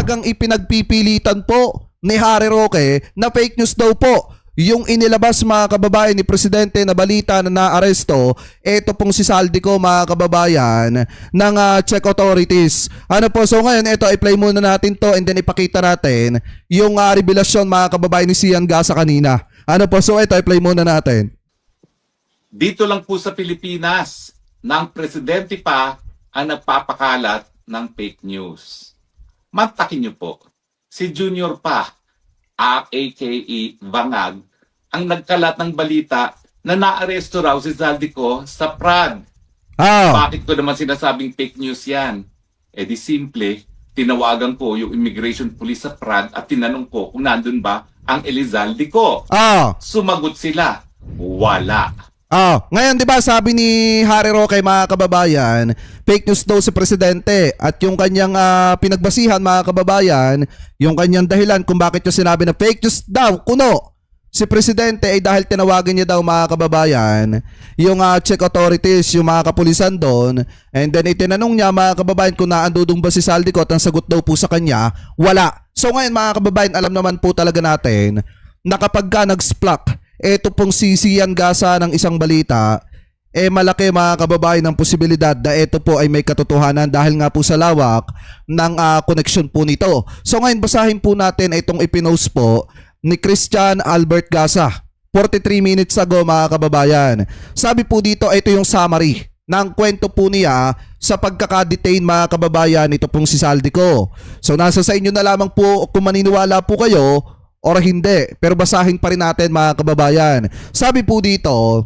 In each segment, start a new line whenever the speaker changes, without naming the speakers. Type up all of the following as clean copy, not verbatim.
talagang ipinagpipilitan po ni Harry Roque na fake news daw po yung inilabas mga kababayan ni Presidente na balita na naaresto. Ito pong si Saldico mga kababayan ng Czech authorities. Ano po, so ngayon ito i-play muna natin to and then ipakita natin yung revelasyon mga kababayan ni Sian Gasa kanina. Ano po, so ito i-play muna natin.
Dito lang po sa Pilipinas, ng presidente pa ang nagpapakalat ng fake news. Mantakin niyo po, si Junior pa, aka Bangag, ang nagkalat ng balita na naaresto raw si Saldico sa Prague. Bakit ko naman sinasabing fake news yan? Eh di simple, tinawagan ko yung immigration police sa Prague at tinanong ko kung nandun ba ang Elizalde ko. Sumagot sila, wala.
Ngayon 'di ba sabi ni Harry Roque mga kababayan, fake news daw si Presidente at yung kanyang pinagbasihan mga kababayan, yung kanyang dahilan kung bakit yung sinabi na fake news daw kuno si Presidente ay dahil tinawagan niya daw mga kababayan yung Czech authorities, yung mga kapulisan doon, and then itinanong niya mga kababayan kung naandudong ba si Saldico at ang sagot daw po sa kanya, wala. So ngayon mga kababayan, alam naman po talaga natin na kapag ka nag-splack ito pong si Sian Gasa ng isang balita, malaki mga kababayan ng posibilidad na ito po ay may katotohanan dahil nga po sa lawak ng connection po nito. So ngayon basahin po natin itong ipinost po ni Christian Albert Gasa 43 minutes ago mga kababayan. Sabi po dito, ito yung summary ng kwento po niya sa pagkakadetain mga kababayan ito pong si Saldico. So nasa sa inyo na lamang po kung maniniwala po kayo or hindi, pero basahin pa rin natin mga kababayan. Sabi po dito,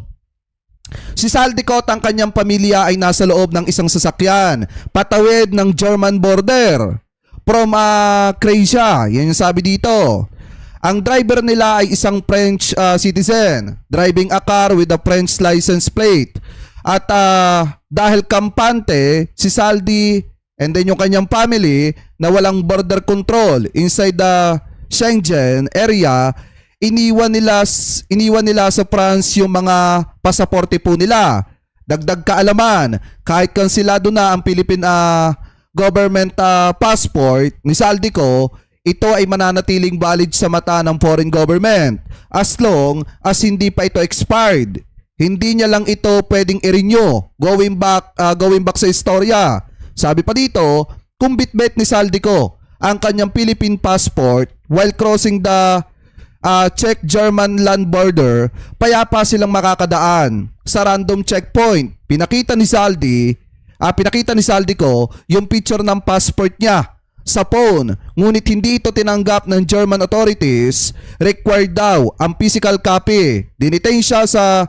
si Saldico at ang kanyang pamilya ay nasa loob ng isang sasakyan patawid ng German border from Croatia. Yan yung sabi dito. Ang driver nila ay isang French citizen driving a car with a French license plate. At dahil kampante si Saldi and then yung kanyang family na walang border control inside the Schengen area, iniwan nila sa France yung mga pasaporte po nila. Dagdag kaalaman, kahit kansilado na ang Philippine government passport ni Saldico, ito ay mananatiling valid sa mata ng foreign government as long as hindi pa ito expired. Hindi niya lang ito pwedeng i-renew going back sa istorya. Sabi pa dito, kung bitbit ni Saldico ang kanyang Philippine passport while crossing the Czech-German land border, payapa silang makakadaan sa random checkpoint. Pinakita ni Saldico yung picture ng passport niya sa phone, ngunit hindi ito tinanggap ng German authorities. Required daw ang physical copy. Dinitain siya sa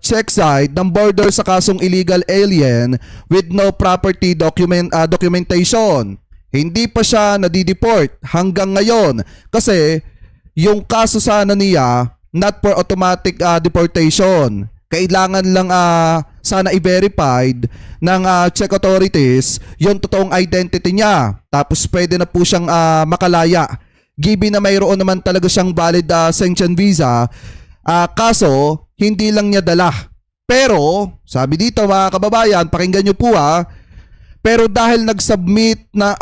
Czech side ng border sa kasong illegal alien with no property documentation. Hindi pa siya nadideport hanggang ngayon kasi yung kaso sana niya not for automatic deportation. Kailangan lang sana i-verified ng Czech authorities yung totoong identity niya. Tapos pwede na po siyang makalaya. Given na mayroon naman talaga siyang valid sanction visa, kaso hindi lang niya dala. Pero sabi dito mga kababayan, pakinggan niyo po pero dahil nag-submit na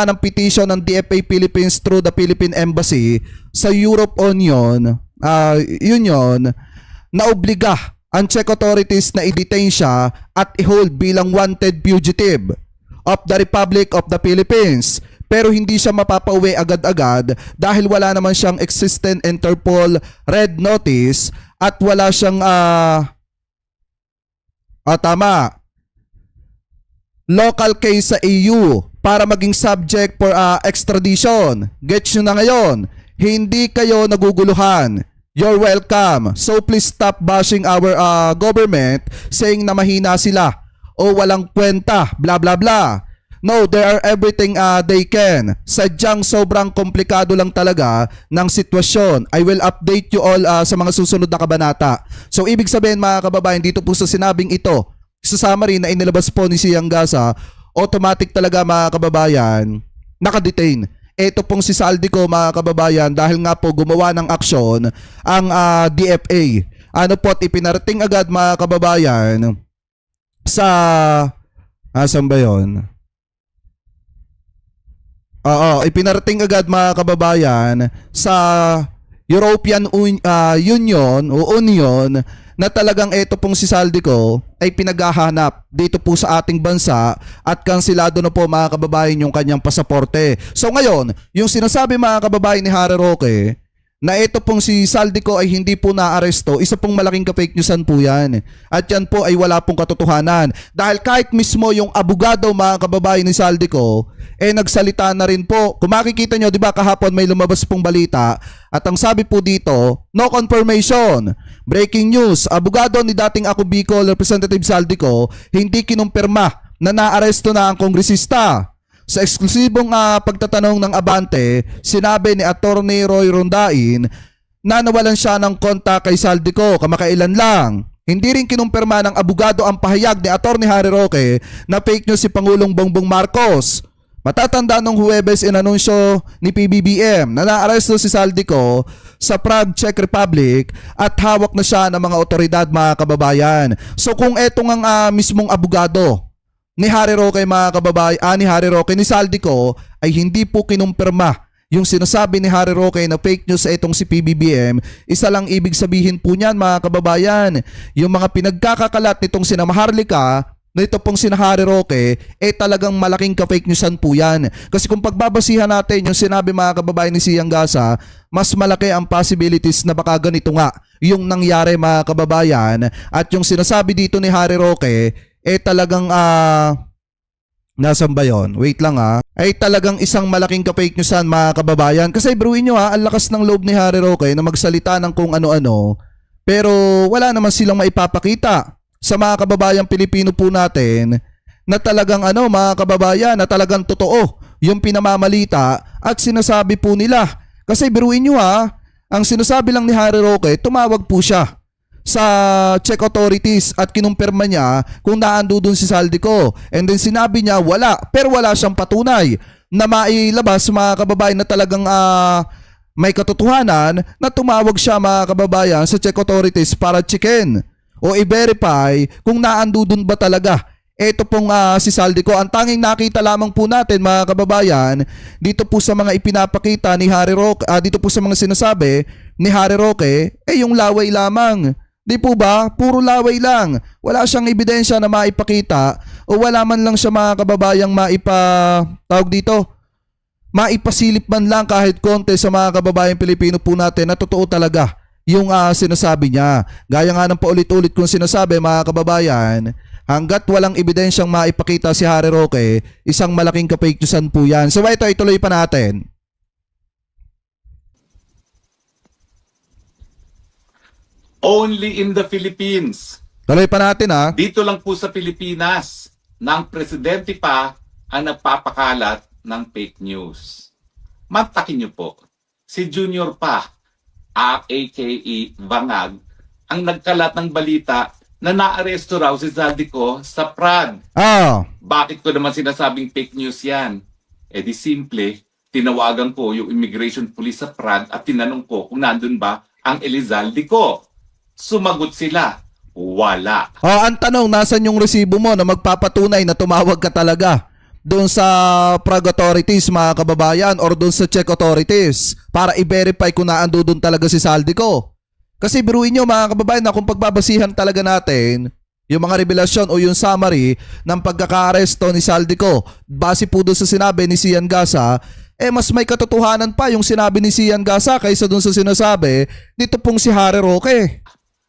ng petition ng DFA Philippines through the Philippine Embassy sa Europe Union, naobliga ang Czech authorities na i-detain siya at i-hold bilang wanted fugitive of the Republic of the Philippines. Pero hindi siya mapapauwi agad-agad dahil wala naman siyang existent Interpol red notice at wala siyang local case sa EU para maging subject for extradition. Gets nyo na ngayon, hindi kayo naguguluhan. You're welcome. So please stop bashing our government saying na mahina sila o walang kwenta, blah blah blah. No, they are everything they can. Sadyang sobrang komplikado lang talaga ng sitwasyon. I will update you all sa mga susunod na kabanata. So ibig sabihin mga kababayan, dito po sa sinabing ito, sa summary na inilabas po ni Sian Gasa, automatic talaga mga kababayan, nakadetain. Ito pong si Saldico mga kababayan dahil nga po gumawa ng aksyon ang DFA. Ano po, ipinarating agad mga kababayan sa asan ba yun? Oo, ipinarating agad mga kababayan sa Union o Union na talagang ito pong si Saldico ay pinaghahanap dito po sa ating bansa at kansilado na po mga kababayan yung kanyang pasaporte. So ngayon, yung sinasabi mga kababayan ni Harry Roque na ito pong si Saldico ay hindi po naaresto, isa pong malaking ka-fake newsan po yan. At yan po ay wala pong katotohanan. Dahil kahit mismo yung abogado mga kababayan ni Saldico, nagsalita na rin po. Kung makikita nyo, di ba kahapon may lumabas pong balita at ang sabi po dito, no confirmation. Breaking news, abogado ni dating Ako Bicol Representative Saldico, hindi kinumpirma na naaresto na ang kongresista. Sa eksklusibong pagtatanong ng Abante, sinabi ni Attorney Roy Rondain na nawalan siya ng kontak kay Saldico kamakailan lang. Hindi rin kinumpirma ng abogado ang pahayag ni Attorney Harry Roque na fake news si Pangulong Bongbong Marcos. Matatanda nung Huwebes inanunsyo ni PBBM na naaresto si Saldico sa Prague, Czech Republic at hawak na siya ng mga otoridad mga kababayan. So kung etong ang mismong abogado ni Harry Roque mga kababayan, ni Harry Roque ni Saldico ay hindi po kinumpirma yung sinasabi ni Harry Roque na fake news sa itong si PBBM, isa lang ibig sabihin po niyan mga kababayan, yung mga pinagkakakalat nitong sina Maharlika na ito pong sina Harry Roque, talagang malaking ka-fake newsan po yan. Kasi kung pagbabasihan natin yung sinabi mga kababayan ni Siang Gasa, mas malaki ang possibilities na baka ganito nga yung nangyari mga kababayan. At yung sinasabi dito ni Harry Roque, talagang nasan ba yun? Wait lang ay talagang isang malaking ka-fake newsan mga kababayan. Kasi bruin nyo ang lakas ng loob ni Harry Roque na magsalita ng kung ano-ano, pero wala naman silang maipapakita sa mga kababayang Pilipino po natin na talagang mga kababayan na talagang totoo yung pinamamalita at sinasabi po nila. Kasi biruin nyo ang sinasabi lang ni Harry Roque, tumawag po siya sa Czech authorities at kinumpirma niya kung naando dun si Saldico. And then sinabi niya wala, pero wala siyang patunay na mailabas mga kababayan na talagang may katotohanan na tumawag siya mga kababayan sa Czech authorities para checkin o i-verify kung naando dun ba talaga ito pong si Saldico. Ang tanging nakita lamang po natin mga kababayan dito po sa mga ipinapakita ni Harry Roque, dito po sa mga sinasabi ni Harry Roque, yung laway lamang. Di po ba? Puro laway lang. Wala siyang ebidensya na maipakita o wala man lang siya mga kababayang maipasilip man lang kahit konti sa mga kababayang Pilipino po natin na totoo talaga yung sinasabi niya. Gaya nga ng paulit-ulit kong sinasabi mga kababayan, hanggat walang ebidensyang maipakita si Harry Roque, isang malaking ka-fake newsan po yan. So ito, ituloy pa natin.
Only in the Philippines.
Tuloy pa natin
Dito lang po sa Pilipinas, ng presidente pa ang nagpapakalat ng fake news. Mantakin niyo po, si Junior pa, aka Bangag, ang nagkalat ng balita na naaresto raw si Saldico sa Prague. Bakit ko naman sinasabing fake news yan? Di simple, tinawagan ko yung immigration police sa Prague at tinanong ko kung nandun ba ang Elizalde Sumagot sila, wala.
Ang tanong, nasan yung resibo mo na magpapatunay na tumawag ka talaga doon sa Prague authorities mga kababayan or doon sa Czech authorities para i-verify kung naando doon talaga si Saldico? Kasi biruin nyo mga kababayan na kung pagbabasihan talaga natin yung mga revelasyon o yung summary ng pagkaka-aresto ni Saldico base po doon sa sinabi ni Sian Gasa, mas may katotohanan pa yung sinabi ni Sian Gasa kaysa doon sa sinasabi dito pong si Harry Roque.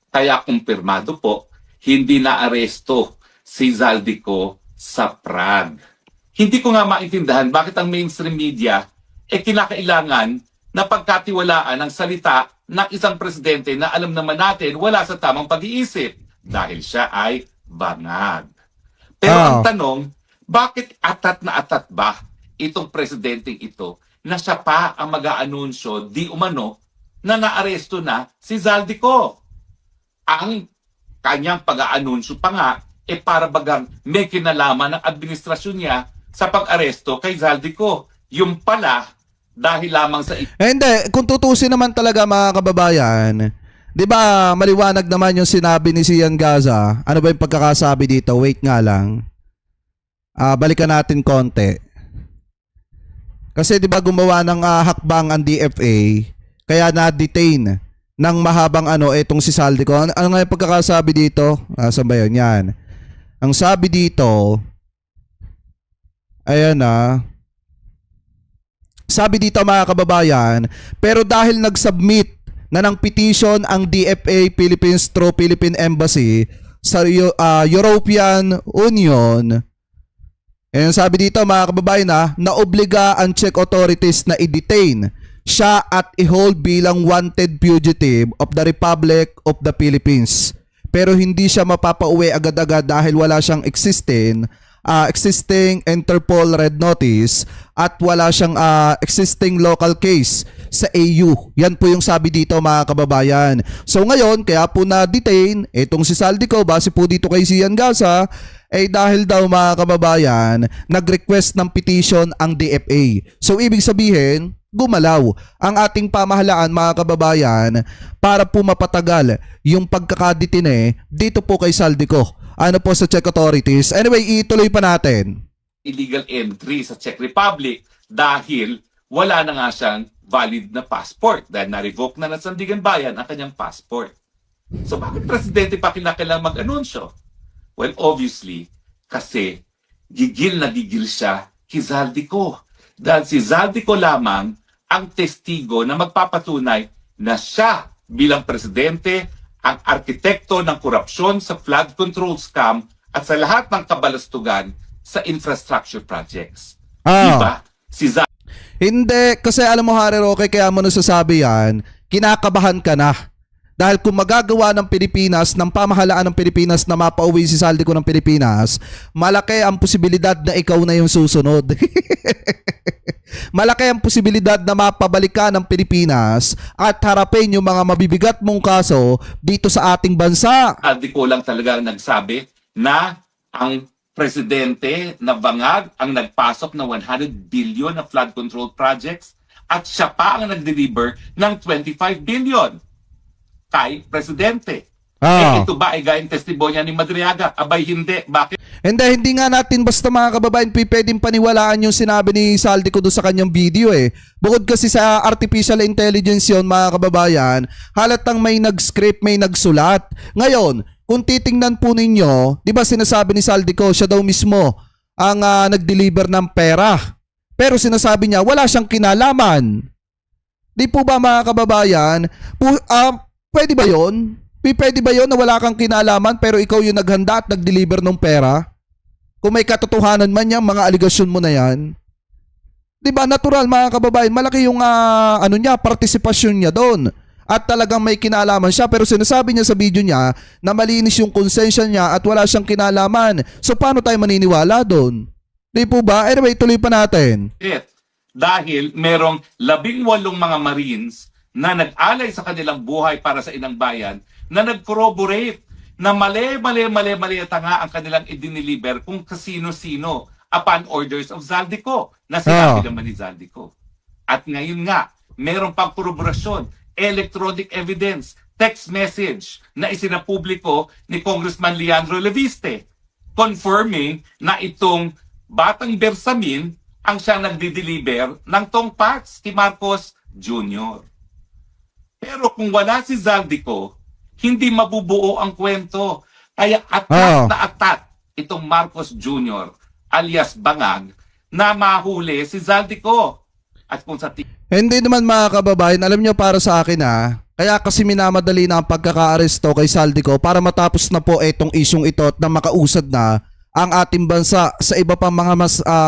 Kaya kumpirmado po, hindi na-aresto si Saldico sa Prague. Hindi ko nga maintindihan bakit ang mainstream media kinakailangan na pagkatiwalaan ang salita ng isang presidente na alam naman natin wala sa tamang pag-iisip dahil siya ay bangag. Pero ang tanong, bakit atat na atat ba itong presidenteng ito na siya pa ang mag-aanunsyo di umano na naaresto na si Saldico? Ang kanyang pag-aanunsyo pa nga para bagang may kinalaman ng administrasyon niya sa pag-aresto kay Saldico. Yung pala, dahil lamang sa...
Hindi, kung tutusin naman talaga mga kababayan, di ba maliwanag naman yung sinabi ni Sian Gaza? Ano ba yung pagkakasabi dito? Wait nga lang. Balikan natin konti. Kasi 'di ba gumawa ng hakbang ang DFA kaya na-detain ng mahabang itong si Saldico. Ano nga yung pagkakasabi dito? Saan ba yun? Yan. Ang sabi dito, ayan sabi dito mga kababayan, pero dahil nag-submit na ng petition ang DFA Philippines through Philippine Embassy sa European Union. And sabi dito mga kababayan naobliga ang Czech authorities na i-detain siya at i-hold bilang wanted fugitive of the Republic of the Philippines. Pero hindi siya mapapauwi agad-agad dahil wala siyang existing Interpol Red Notice at wala siyang existing local case sa AU. Yan po yung sabi dito mga kababayan. So ngayon, kaya po na-detain itong si Saldico base po dito kay Sian Gasa dahil daw mga kababayan nag-request ng petition ang DFA. So ibig sabihin, gumalaw ang ating pamahalaan mga kababayan para po mapatagal yung pagkakadetine dito po kay Saldico. Ano po sa Czech authorities. Anyway, ituloy pa natin.
Illegal entry sa Czech Republic dahil wala na nga siyang valid na passport dahil na-revoke na ng Sandigan Bayan ang kanyang passport. So bakit presidente pa kinakailangan mag-anunsyo? Well, obviously, kasi gigil na gigil siya kay Zaldico. Dahil si Zaldico lamang ang testigo na magpapatunay na siya bilang presidente ang arkitekto ng korupsyon sa flood control scam at sa lahat ng kabalastugan sa infrastructure projects. Diba? Si
Hindi, kasi alam mo Harry Roque, kaya mo nasasabi yan, kinakabahan ka na. Dahil kung magagawa ng Pilipinas, ng pamahalaan ng Pilipinas na mapauwi si Saldico ng Pilipinas, malaki ang posibilidad na ikaw na yung susunod. Malaki ang posibilidad na mapabalik ka ng Pilipinas at harapin yung mga mabibigat mong kaso dito sa ating bansa.
Saldico lang talaga nagsabi na ang presidente na bangag ang nagpasok ng 100 billion na flood control projects at siya pa ang nag-deliver ng 25 billion kay presidente. Ito ba ay gayang testimonya ni Madriaga? Abay hindi. Bakit?
Hindi nga natin basta mga kababayan pwedeng paniwalaan yung sinabi ni Saldico doon sa kanyang video Bukod kasi sa artificial intelligence yun mga kababayan, halatang may nag-script, may nagsulat. Ngayon, kung titingnan po ninyo, di ba sinasabi ni Saldico, siya daw mismo ang nag-deliver ng pera. Pero sinasabi niya, wala siyang kinalaman. Di po ba mga kababayan, pwede ba yun? Pwede ba yun na wala kang kinalaman pero ikaw yung naghanda at nag-deliver ng pera? Kung may katotohanan man yan, mga aligasyon mo na yan. Diba, natural mga kababayan, malaki yung partisipasyon niya doon. At talagang may kinalaman siya pero sinasabi niya sa video niya na malinis yung konsensya niya at wala siyang kinalaman. So paano tayo maniniwala doon? Di po ba? Anyway, tuloy pa natin.
Dahil merong 18 mga Marines na nag-alay sa kanilang buhay para sa inang bayan na nag-corroborate na mali nga ang kanilang idiniliber kung kasino-sino upon orders of Zaldico na sinabi naman ni Zaldico. At ngayon nga, meron pang korroborasyon, electronic evidence, text message na isinapubliko ni Congressman Leandro Leviste confirming na itong Batang Bersamin ang siyang nagdi-deliver ng tong parts kay Marcos Jr. Pero kung wala si Zaldico, hindi mabubuo ang kwento. Kaya atat itong Marcos Jr. alias Bangag na mahuli si Zaldico. At kung sa
hindi naman mga kababayan, alam nyo para sa akin kaya kasi minamadali na ang pagkaka-aresto kay Zaldico para matapos na po itong isyong ito at na makausad na ang ating bansa sa iba pang mga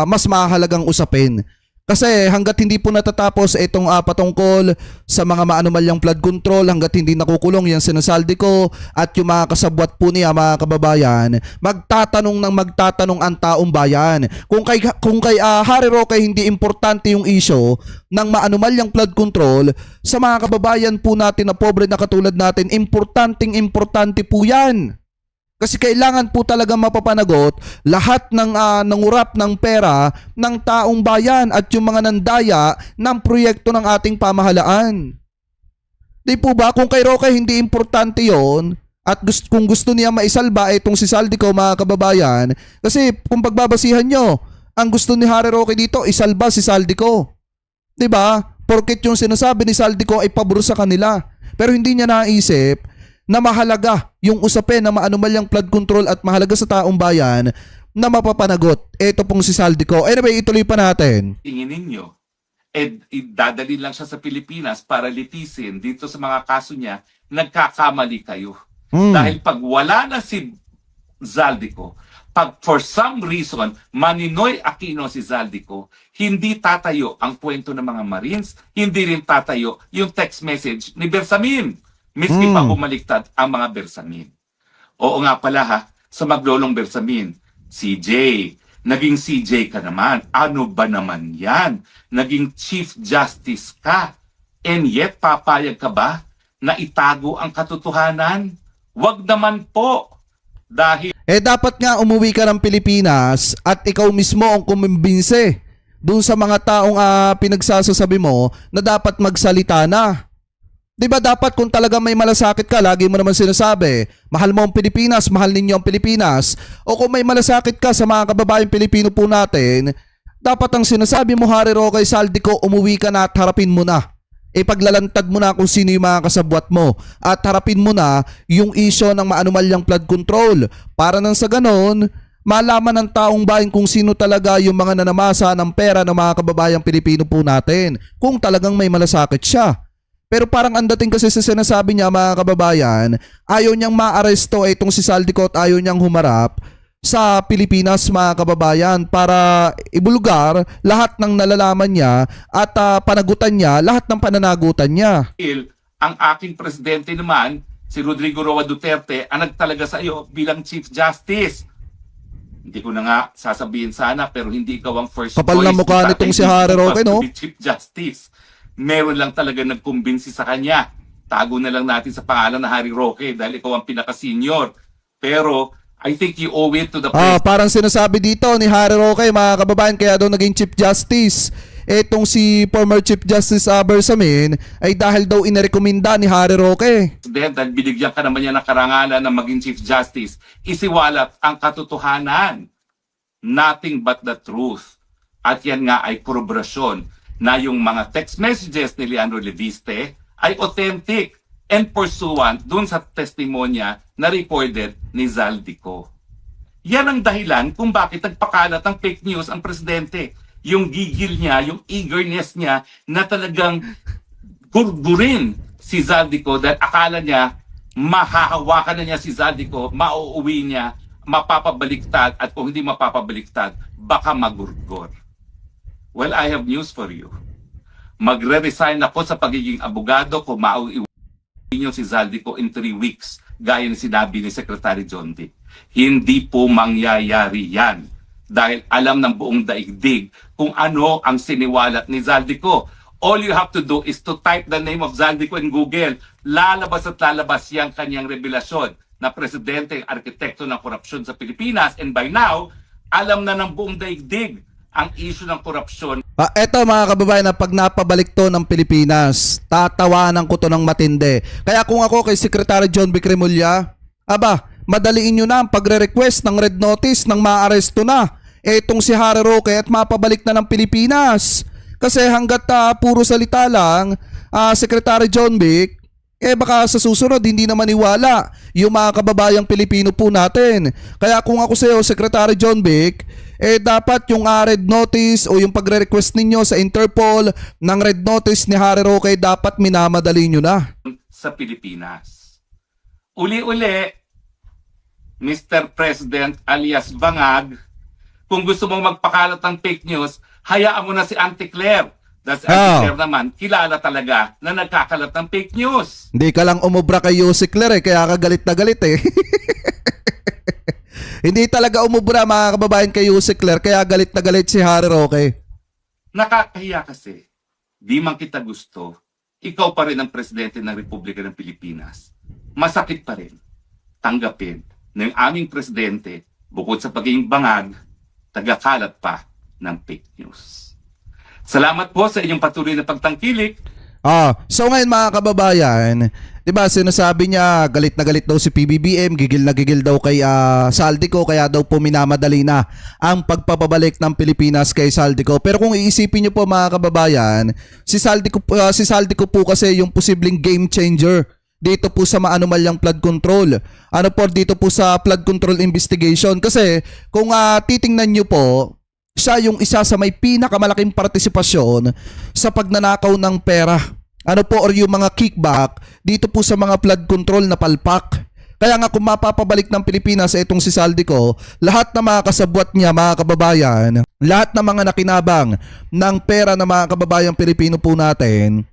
mas mahalagang usapin. Kasi hanggat hindi po natatapos itong patungkol sa mga maanumalyang flood control, hanggat hindi nakukulong yan si Zaldico at yung mga kasabwat po niya mga kababayan, magtatanong ang taong bayan. Kung kay Harry Roque hindi importante yung issue ng maanumalyang flood control, sa mga kababayan po natin na pobre na katulad natin, importante po yan. Kasi kailangan po talaga mapapanagot lahat ng nangurap ng pera ng taong bayan at yung mga nandaya ng proyekto ng ating pamahalaan. Di po ba? Kung kay Roque hindi importante yon at kung gusto niya maisalba itong si Zaldico mga kababayan, kasi kung pagbabasihan nyo, ang gusto ni Harry Roque dito isalba si Zaldico. 'Diba? Porket yung sinasabi ni Saldico ay pabor sa kanila. Pero hindi niya naisip na mahalaga yung usapin na maanumalyang flood control at mahalaga sa taong bayan na mapapanagot. Ito pong si Saldico. Anyway, ituloy pa natin.
Tingin ninyo, dadalhin lang siya sa Pilipinas para litisin dito sa mga kaso niya, nagkakamali kayo. Dahil pag wala na si Zaldico, pag for some reason, Maninoy Aquino si Zaldico, hindi tatayo ang kwento ng mga Marines, hindi rin tatayo yung text message ni Bersamin. Miski pa bumaliktad ang mga Bersamin. Oo nga pala ha, sa maglolong Bersamin, CJ, naging CJ ka naman. Ano ba naman yan? Naging Chief Justice ka. And yet, papayag ka ba na itago ang katotohanan? Wag naman po. Dahil
Dapat nga umuwi ka ng Pilipinas at ikaw mismo ang kumimbinse doon sa mga taong pinagsasasabi mo na dapat magsalita na. 'Di ba dapat kung talaga may malasakit ka, lagi mo naman sinasabi, mahal mo ang Pilipinas, mahal ninyo ang Pilipinas. O kung may malasakit ka sa mga kababayang Pilipino po natin, dapat ang sinasabi mo, Harry Roque Saldico, umuwi ka na at harapin mo na. Ipaglalantad mo na kung sino yung mga kasabwat mo at harapin mo na yung isyo ng maanumalyang flood control para nang sa ganon, malaman ng taong bayan kung sino talaga yung mga nanamasa ng pera ng mga kababayang Pilipino po natin kung talagang may malasakit siya. Pero parang ang dating kasi sa sinasabi niya mga kababayan, ayaw niyang maaresto itong si Saldico at ayaw niyang humarap sa Pilipinas mga kababayan para ibulgar lahat ng nalalaman niya at panagutan niya lahat ng pananagutan niya.
ang aking presidente naman, si Rodrigo Roa Duterte, ang nagtalaga sa iyo bilang Chief Justice. Hindi ko na nga sasabihin sana, pero hindi ikaw ang first
Kapal
choice.
na mukha
Tatay
nitong si Harry Roque, no?
to be Chief Justice. Meron lang talaga nagkumbinsi sa kanya. Tago na lang natin sa pangalan na Harry Roque dahil ikaw ang pinaka-senior. Pero I think you owe it to the president.
Parang sinasabi dito ni Harry Roque mga kababayan kaya daw naging Chief Justice. Etong si former Chief Justice Bersamin ay dahil daw inirekomenda ni Harry Roque.
Dahil binigyan ka naman niya ng karangalan na maging Chief Justice, isiwalat ang katotohanan. Nothing but the truth. At yan nga ay koroborasyon na yung mga text messages ni Leandro Leviste ay authentic and pursuant dun sa testimonya na recorded ni Zaldico. Yan ang dahilan kung bakit nagpakalat ng fake news ang presidente. Yung gigil niya, yung eagerness niya na talagang gurgurin si Zaldico dahil akala niya mahahawakan na niya si Zaldico, mauuwi niya, mapapabaliktad at kung hindi mapapabaliktad, baka magurgor. Well, I have news for you. Magre-resign ako sa pagiging abogado kung mauuwi niyo si Zaldico in 3 weeks, gaya ng sinabi ni Secretary John Dick. Hindi po mangyayari yan dahil alam ng buong daigdig kung ano ang siniwalat ni Zaldico. All you have to do is to type the name of Zaldico in Google. Lalabas at lalabas yang kanyang revelasyon na presidente ang arkitekto ng korupsyon sa Pilipinas. And by now, alam na ng buong daigdig ang issue ng korupsyon.
Eto mga kababayan na pag napabalik to ng Pilipinas, tatawanan ko to ng matindi. Kaya kung ako kay Secretary John Vic Remulla, madaliin nyo na ang pagre-request ng red notice ng maaresto na etong si Harry Roque at mapabalik na ng Pilipinas. Kasi hanggat puro salita lang, Secretary John Vic, baka sa susunod hindi na maniwala yung mga kababayang Pilipino po natin. Kaya kung ako sa iyo, Secretary John Vic, dapat yung red notice o yung pagre-request ninyo sa Interpol ng red notice ni Harry Roque, dapat minamadali nyo na.
Sa Pilipinas. Uli-uli, Mr. President alias Bangag, kung gusto mong magpakalat ng fake news, hayaan mo na si Auntie Claire. That's Auntie Claire naman, kilala talaga na nagkakalat ng fake news.
Hindi ka lang umubra kay Yusek Claire kaya ka galit na galit Hindi talaga umubra mga kababayan kay Yusek Claire kaya galit na galit si Harry Roque.
Nakakahiya kasi, di man kita gusto, ikaw pa rin ang presidente ng Republika ng Pilipinas. Masakit pa rin tanggapin na yung aming presidente, bukod sa pagiging bangag, tagakalat pa ng fake news. Salamat po sa inyong patuloy na pagtangkilik.
So ngayon mga kababayan, 'di ba sinasabi niya galit na galit daw si PBBM, gigil na gigil daw kay Saldico, kaya daw po minamadali na ang pagpapabalik ng Pilipinas kay Saldico. Pero kung iisipin niyo po mga kababayan, si Saldico po kasi yung posibleng game changer dito po sa maanumalyang flood control. Ano po dito po sa flood control investigation, kasi kung titingnan niyo po, siya yung isa sa may pinakamalaking partisipasyon sa pagnanakaw ng pera. Ano po, or yung mga kickback dito po sa mga flood control na palpak. Kaya nga kung mapapabalik ng Pilipinas itong si Saldico, lahat ng mga kasabwat niya mga kababayan, lahat ng mga nakinabang ng pera ng mga kababayang Pilipino po natin,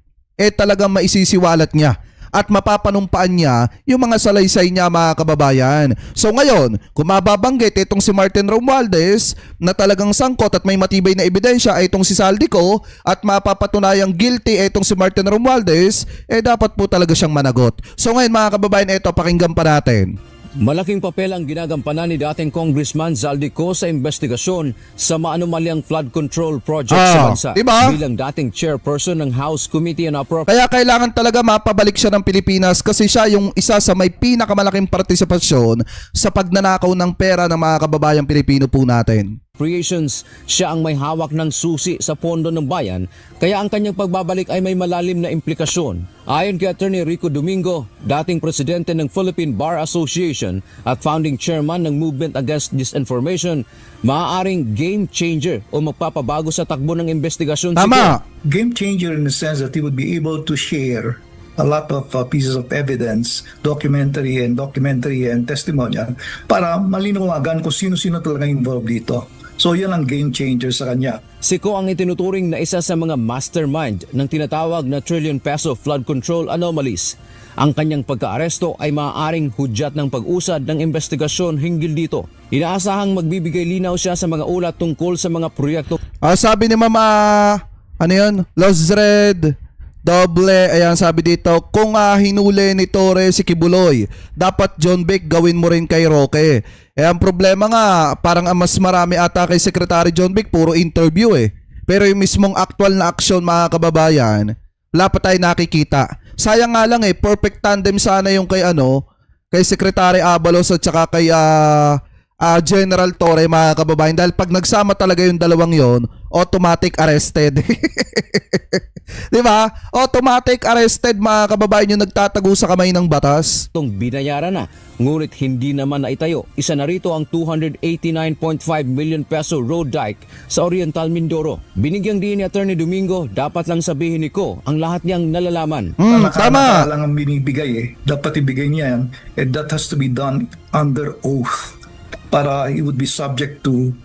talagang maisisiwalat niya at mapapanumpaan niya yung mga salaysay niya mga kababayan. So ngayon, kung mababanggit itong si Martin Romualdez na talagang sangkot at may matibay na ebidensya ay itong si Saldico at mapapatunayang guilty itong si Martin Romualdez, dapat po talaga siyang managot. So ngayon mga kababayan, ito pakinggan pa natin.
Malaking papel ang ginagampanan ni dating Congressman Saldico sa investigasyon sa maanumalyang flood control project sa bansa.
Diba?
Bilang dating chairperson ng House Committee on Appropriations.
Kaya kailangan talaga mapabalik siya ng Pilipinas kasi siya yung isa sa may pinakamalaking partisipasyon sa pagnanakaw ng pera ng mga kababayang Pilipino po natin.
Siya ang may hawak ng susi sa pondo ng bayan, kaya ang kanyang pagbabalik ay may malalim na implikasyon. Ayon kay Attorney Rico Domingo, dating presidente ng Philippine Bar Association at founding chairman ng Movement Against Disinformation, maaaring game changer o magpapabago sa takbo ng investigasyon.
Tama!
Game changer in the sense that he would be able to share a lot of pieces of evidence, documentary and testimonial, para malinawagan kung sino-sino talaga involved dito. So yan ang game changer sa kanya.
Si Ko ang itinuturing na isa sa mga mastermind ng tinatawag na trillion peso flood control anomalies. Ang kanyang pagkaaresto ay maaaring hudyat ng pag-usad ng investigasyon hinggil dito. Inaasahang magbibigay linaw siya sa mga ulat tungkol sa mga proyekto.
Sabi ni Mama, ano yun? Los Red, Doble, ayan sabi dito, kung hinuli ni Torre si Kibuloy, dapat John Vic gawin mo rin kay Roque. Ang problema nga, parang mas marami ata kay Secretary John Vic, puro interview Pero yung mismong actual na aksyon mga kababayan, wala pa tayo nakikita. Sayang nga lang perfect tandem sana yung kay kay Secretary Abalos at saka kay General Torre mga kababayan, dahil pag nagsama talaga yung dalawang yon, automatic arrested. Di ba? Automatic arrested mga kababayan yung nagtatago sa kamay ng batas.
Itong binayaran na, ngunit hindi naman naitayo. Isa na rito ang 289.5 million peso road dike sa Oriental Mindoro. Binigyang din ni Attorney Domingo, dapat lang sabihin ni Ko ang lahat niyang nalalaman.
Tama.
Lang ang binibigay Dapat ibigay niya yan. And that has to be done under oath para he would be subject to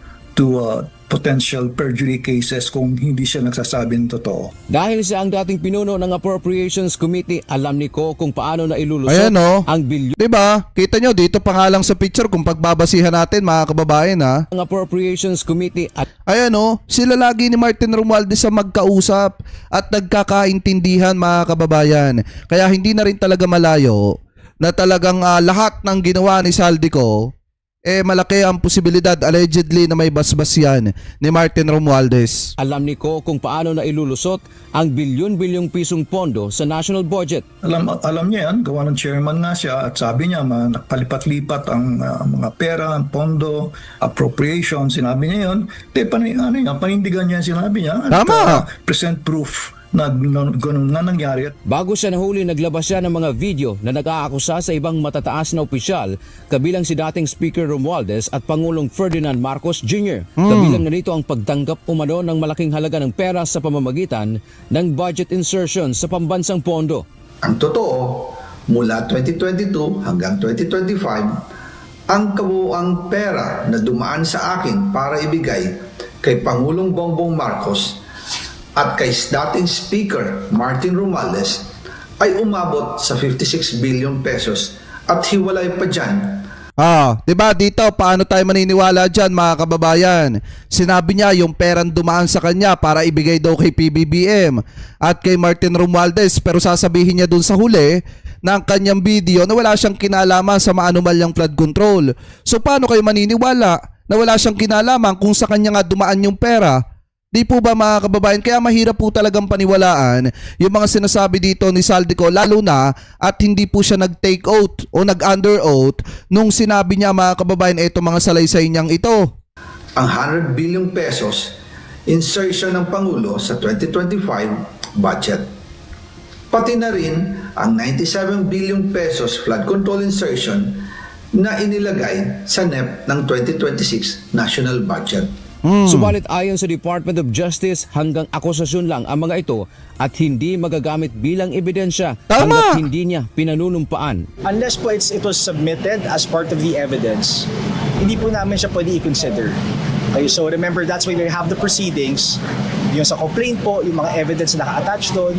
potential perjury cases kung hindi siya nagsasabi ng totoo.
Dahil siya ang dating pinuno ng Appropriations Committee, alam ni Ko kung paano na ilulusot
Ayan,
ang bilyon.
Diba? Kita nyo, dito pa nga lang sa picture kung pagbabasihan natin mga kababayan
Ang Appropriations Committee at
Ayan sila lagi ni Martin Romualdez sa magkausap at nagkakaintindihan mga kababayan. Kaya hindi na rin talaga malayo na talagang lahat ng ginawa ni Saldico malaki ang posibilidad allegedly na may basbas yan ni Martin Romualdez.
alam ni Ko kung paano na ilulusot ang bilyon-bilyong pisong pondo sa national budget.
Alam niya yan, gawa ng chairman nga siya at sabi niya nakalipat-lipat ang mga pera, ang pondo, appropriation, sinabi niya yun. Panindigan niya sinabi niya. At,
Tama.
Present proof na ganun nga nangyari.
Bago siya nahuli, naglabas siya ng mga video na nag-aakusa sa ibang matataas na opisyal, kabilang si dating Speaker Romualdez at Pangulong Ferdinand Marcos Jr. Kabilang na nito ang pagtanggap umano ng malaking halaga ng pera sa pamamagitan ng budget insertion sa pambansang pondo.
Ang totoo, mula 2022 hanggang 2025, ang kabuuang pera na dumaan sa akin para ibigay kay Pangulong Bongbong Marcos at kay dating Speaker Martin Romualdez ay umabot sa 56 billion pesos at hiwalay pa dyan.
Diba dito, paano tayo maniniwala dyan mga kababayan? Sinabi niya yung perang dumaan sa kanya para ibigay daw kay PBBM at kay Martin Romualdez, pero sasabihin niya dun sa huli ng kanyang video na wala siyang kinalaman sa maanumalyang flood control. So paano kayo maniniwala na wala siyang kinalaman kung sa kanya nga dumaan yung pera? Di po ba mga kababayan? Kaya mahirap po talagang paniwalaan yung mga sinasabi dito ni Saldico, lalo na at hindi po siya nag-take oath o nag-under oath nung sinabi niya mga kababayan, eto mga salaysay niyang ito.
Ang 100 billion pesos insertion ng Pangulo sa 2025 budget. Pati na rin ang 97 billion pesos flood control insertion na inilagay sa NEP ng 2026 national budget.
Subalit ayon sa Department of Justice, hanggang akusasyon lang ang mga ito at hindi magagamit bilang ebidensya
Tama!
hanggat hindi niya pinanunumpaan.
Unless po it was submitted as part of the evidence, hindi po namin siya pwede i-consider. Okay, so remember, that's why we have the proceedings. Yung sa complaint po, yung mga evidence na naka-attach doon,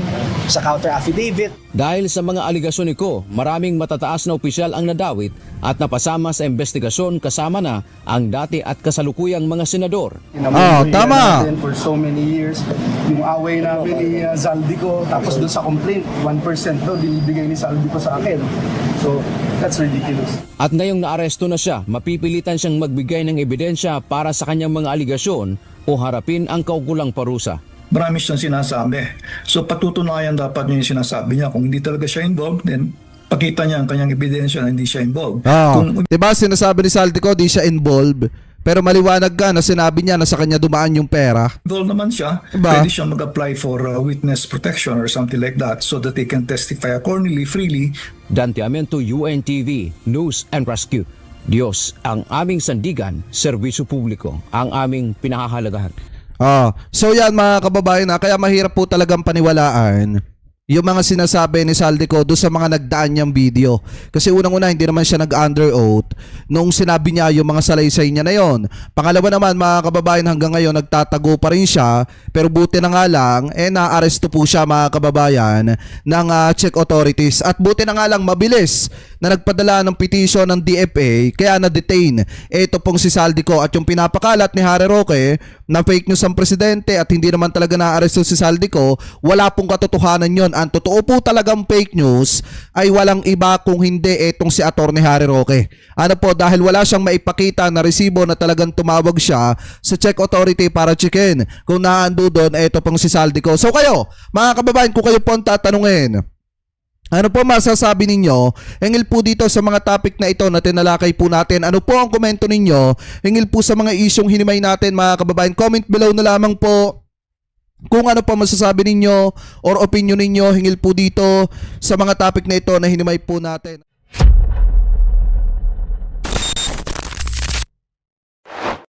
sa counter affidavit.
Dahil sa mga aligasyon ni Ko, maraming matataas na opisyal ang nadawit at napasama sa investigasyon kasama na ang dati at kasalukuyang mga senador.
Tama.
Natin for so many years. Yung away namin ni Saldico, tapos doon sa complaint, 1% daw binibigay ni Saldico sa akin. So, that's ridiculous.
At ngayong naaresto na siya, mapipilitan siyang magbigay ng ebidensya para sa kanyang mga aligasyon o harapin ang kaukulang parusa.
Marami siyang sinasabi. So patutunayan dapat niya yung sinasabi niya. Kung hindi talaga siya involved, then pakita niya ang kanyang ebidensya na hindi siya involved. Kung
Diba sinasabi ni Saldico, di siya involved, pero maliwanag ka na sinabi niya na sa kanya dumaan yung pera.
involved naman siya,
Diba?
pwede siyang mag-apply for witness protection or something like that so that they can testify accordingly, freely.
Dante Amento, UNTV, News and Rescue. Diyos ang aming sandigan, serbisyo publiko, ang aming pinahahalagahan.
So yan mga kababayan, kaya mahirap po talagang paniwalaan yung mga sinasabi ni Saldico doon sa mga nagdaan niyang video. Kasi unang-una, hindi naman siya nag-under oath nung sinabi niya yung mga salaysay niya na yon. Pangalawa naman mga kababayan, hanggang ngayon nagtatago pa rin siya, pero buti na nga lang, naaresto po siya mga kababayan ng Czech authorities. At buti na nga lang mabilis na nagpadala ng petition ng DFA, kaya na-detain ito pong si Saldico. At yung pinapakalat ni Harry Roque na fake news ang presidente at hindi naman talaga naaresto si Saldico, wala pong katotohanan yon. Ang totoo po talagang fake news ay walang iba kung hindi etong si Atty. Harry Roque. Ano po, dahil wala siyang maipakita na resibo na talagang tumawag siya sa Czech authority para checkin kung naando doon, eto pong si Saldico. So kayo, mga kababayan, kung kayo po ang tatanungin, ano po masasabi ninyo? Hingil po dito sa mga topic na ito na tinalakay po natin. Ano po ang komento ninyo? Hingil po sa mga isyong hinimay natin mga kababayan. Comment below na lamang po kung ano pa masasabi ninyo or opinion ninyo hingil po dito sa mga topic na ito na hinimay po natin.